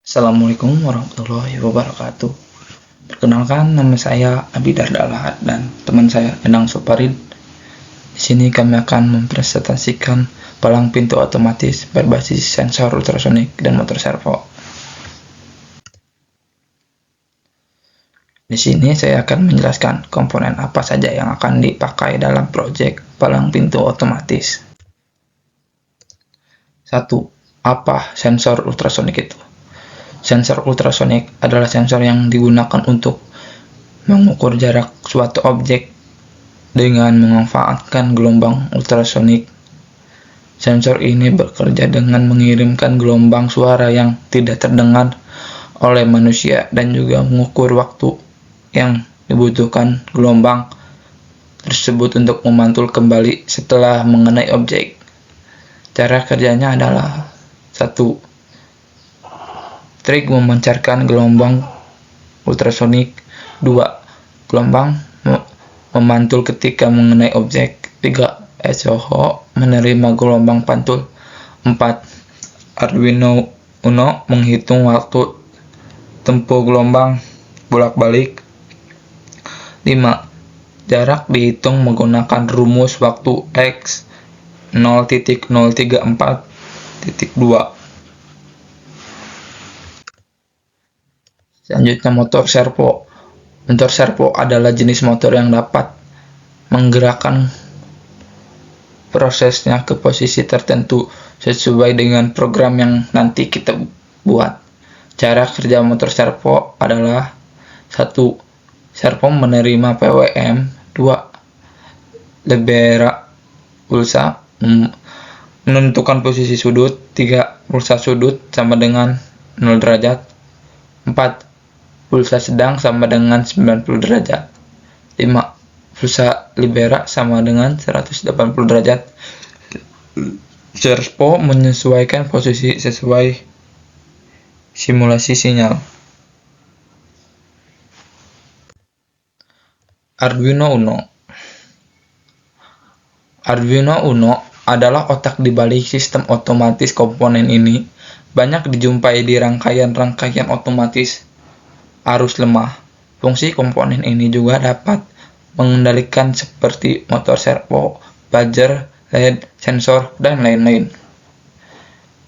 Assalamualaikum warahmatullahi wabarakatuh. Perkenalkan, nama saya Abidar Dalhat dan teman saya Endang Suparid. Di sini kami akan mempresentasikan palang pintu otomatis berbasis sensor ultrasonik dan motor servo. Di sini saya akan menjelaskan komponen apa saja yang akan dipakai dalam proyek palang pintu otomatis. 1. Apa sensor ultrasonik itu? Sensor ultrasonik adalah sensor yang digunakan untuk mengukur jarak suatu objek dengan memanfaatkan gelombang ultrasonik. Sensor ini bekerja dengan mengirimkan gelombang suara yang tidak terdengar oleh manusia dan juga mengukur waktu yang dibutuhkan gelombang tersebut untuk memantul kembali setelah mengenai objek. Cara kerjanya adalah 1. Trik memancarkan gelombang ultrasonik. 2. Gelombang memantul ketika mengenai objek. 3. SOH menerima gelombang pantul. 4. Arduino Uno menghitung waktu tempuh gelombang bolak-balik. 5. Jarak dihitung menggunakan rumus waktu X 0.034.2. Selanjutnya motor servo. Motor servo adalah jenis motor yang dapat menggerakkan prosesnya ke posisi tertentu sesuai dengan program yang nanti kita buat. Cara kerja motor servo adalah 1. Servo menerima PWM. 2. Libera pulsa menentukan posisi sudut. 3. Pulsa sudut sama dengan 0 derajat. 4. Pulsa sedang sama dengan 90 derajat. 5. Pulsa libera sama dengan 180 derajat. Servo menyesuaikan posisi sesuai simulasi sinyal. Arduino Uno. Arduino Uno adalah otak di balik sistem otomatis. Komponen ini banyak dijumpai di rangkaian-rangkaian otomatis arus lemah. Fungsi komponen ini juga dapat mengendalikan seperti motor servo, buzzer, LED, sensor, dan lain-lain.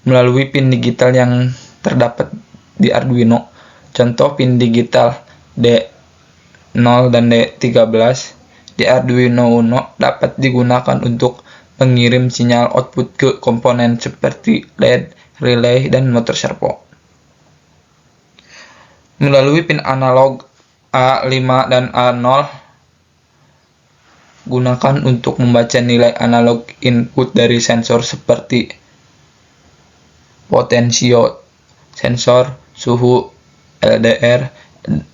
Melalui pin digital yang terdapat di Arduino, contoh pin digital D0 dan D13 di Arduino Uno dapat digunakan untuk mengirim sinyal output ke komponen seperti LED, relay, dan motor servo. Melalui pin analog A5 dan A0 gunakan untuk membaca nilai analog input dari sensor seperti potensio sensor, suhu, LDR,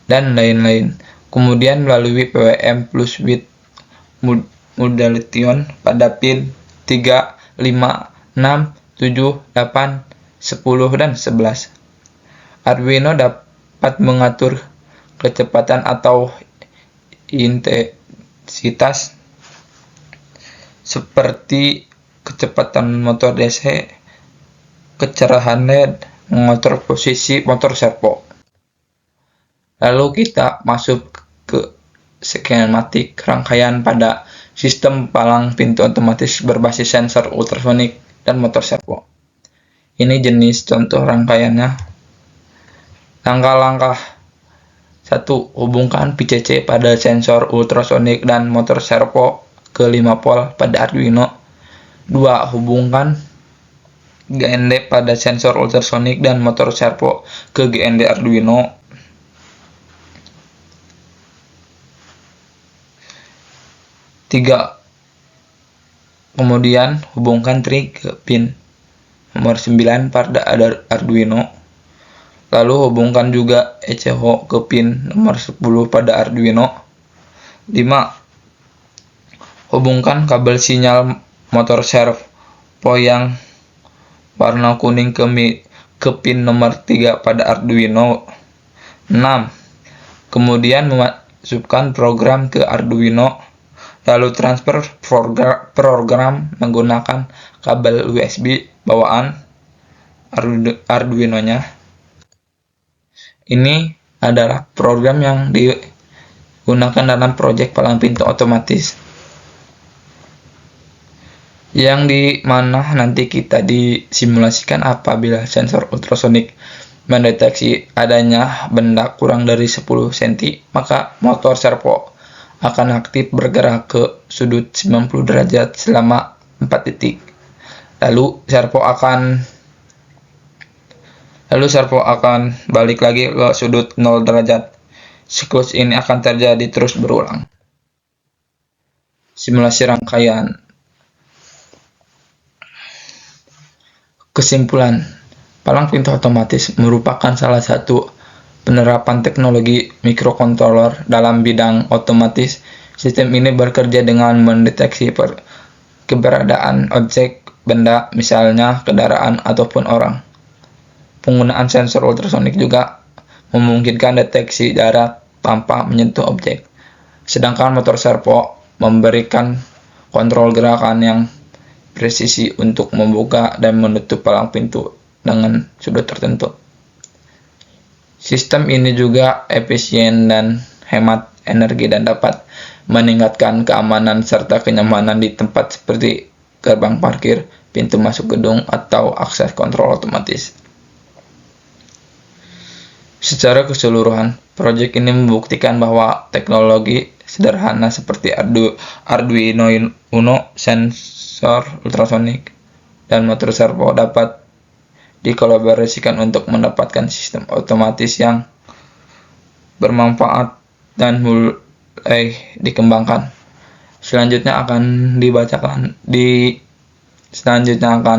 dan lain-lain. Kemudian melalui PWM plus bit modulation pada pin 3, 5, 6, 7, 8, 10, dan 11. Arduino dapat mengatur kecepatan atau intensitas seperti kecepatan motor DC, kecerahan LED, mengatur posisi motor servo. Lalu kita masuk ke skematik rangkaian pada sistem palang pintu otomatis berbasis sensor ultrasonik dan motor servo. Ini jenis contoh rangkaiannya. Langkah-langkah. 1. Hubungkan PCC pada sensor ultrasonik dan motor servo ke 5 pol pada Arduino. 2. Hubungkan GND pada sensor ultrasonik dan motor servo ke GND Arduino. 3. Kemudian hubungkan trig ke pin nomor 9 pada Arduino. Lalu hubungkan juga ECH ke pin nomor 10 pada Arduino. 5. Hubungkan kabel sinyal motor servo yang warna kuning ke pin nomor 3 pada Arduino. 6. Kemudian memasukkan program ke Arduino. Lalu transfer program menggunakan kabel USB bawaan Arduino-nya. Ini adalah program yang digunakan dalam proyek palang pintu otomatis, yang di mana nanti kita disimulasikan apabila sensor ultrasonik mendeteksi adanya benda kurang dari 10 cm, maka motor servo akan aktif bergerak ke sudut 90 derajat selama 4 detik. Lalu servo akan balik lagi ke sudut 0 derajat. Siklus ini akan terjadi terus berulang. Simulasi rangkaian. Kesimpulan, palang pintu otomatis merupakan salah satu penerapan teknologi microcontroller dalam bidang otomatis. Sistem ini bekerja dengan mendeteksi keberadaan objek, benda, misalnya kendaraan ataupun orang. Penggunaan sensor ultrasonik juga memungkinkan deteksi jarak tanpa menyentuh objek. Sedangkan motor servo memberikan kontrol gerakan yang presisi untuk membuka dan menutup palang pintu dengan sudut tertentu. Sistem ini juga efisien dan hemat energi dan dapat meningkatkan keamanan serta kenyamanan di tempat seperti gerbang parkir, pintu masuk gedung, atau akses kontrol otomatis. Secara keseluruhan, proyek ini membuktikan bahwa teknologi sederhana seperti Arduino Uno, sensor ultrasonik, dan motor servo dapat dikolaborasikan untuk mendapatkan sistem otomatis yang bermanfaat dan mulai dikembangkan. Selanjutnya akan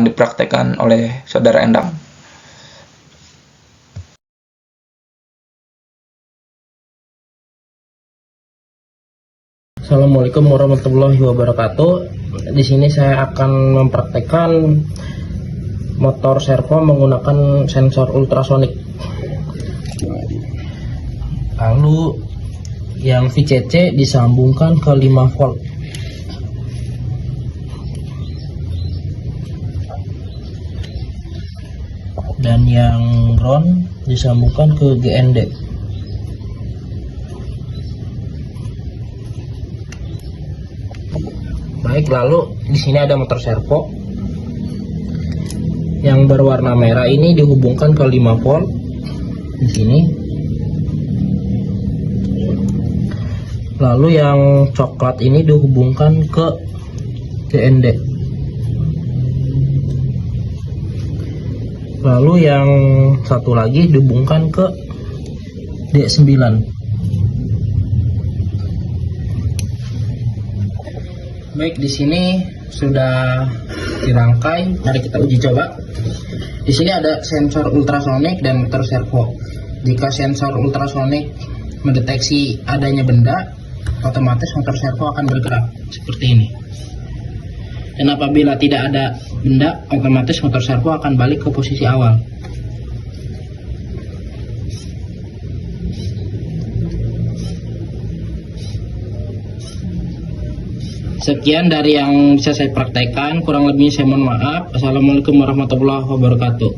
dipraktekkan oleh Saudara Endang. Assalamualaikum warahmatullahi wabarakatuh. Di sini saya akan mempraktekkan motor servo menggunakan sensor ultrasonik. Lalu yang VCC disambungkan ke 5 volt. Dan yang ground disambungkan ke GND. Baik, lalu di sini ada motor servo yang berwarna merah ini dihubungkan ke 5 volt di sini. Lalu yang coklat ini dihubungkan ke GND. Lalu yang satu lagi dihubungkan ke D9. Baik, di sini sudah dirangkai. Mari kita uji coba. Di sini ada sensor ultrasonik dan motor servo. Jika sensor ultrasonik mendeteksi adanya benda, otomatis motor servo akan bergerak seperti ini. Dan apabila tidak ada benda, otomatis motor servo akan balik ke posisi awal. Sekian dari yang bisa saya praktekkan, kurang lebihnya saya mohon maaf. Assalamualaikum warahmatullahi wabarakatuh.